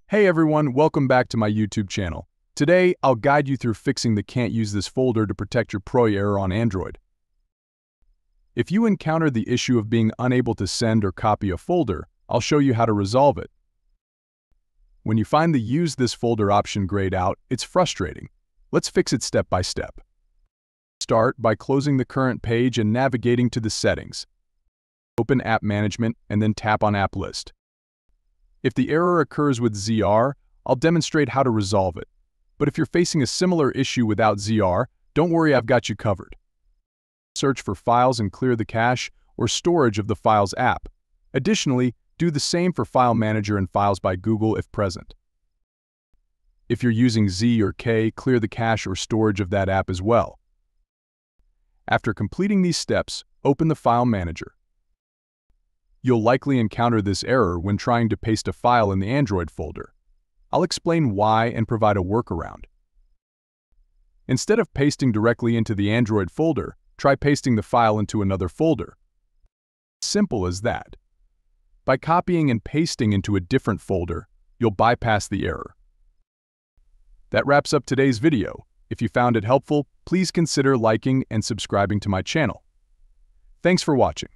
Hey everyone, welcome back to my YouTube channel. Today, I'll guide you through fixing the "Can't use this folder" to protect your Pro error on Android. If you encounter the issue of being unable to send or copy a folder, I'll show you how to resolve it. When you find the "Use this folder" option grayed out, it's frustrating. Let's fix it step by step. Start by closing the current page and navigating to the settings. Open App Management and then tap on App List. If the error occurs with ZR, I'll demonstrate how to resolve it. But if you're facing a similar issue without ZR, don't worry, I've got you covered. Search for files and clear the cache or storage of the Files app. Additionally, do the same for File Manager and Files by Google if present. If you're using Z or K, clear the cache or storage of that app as well. After completing these steps, open the File Manager. You'll likely encounter this error when trying to paste a file in the Android folder. I'll explain why and provide a workaround. Instead of pasting directly into the Android folder, try pasting the file into another folder. Simple as that. By copying and pasting into a different folder, you'll bypass the error. That wraps up today's video. If you found it helpful, please consider liking and subscribing to my channel. Thanks for watching.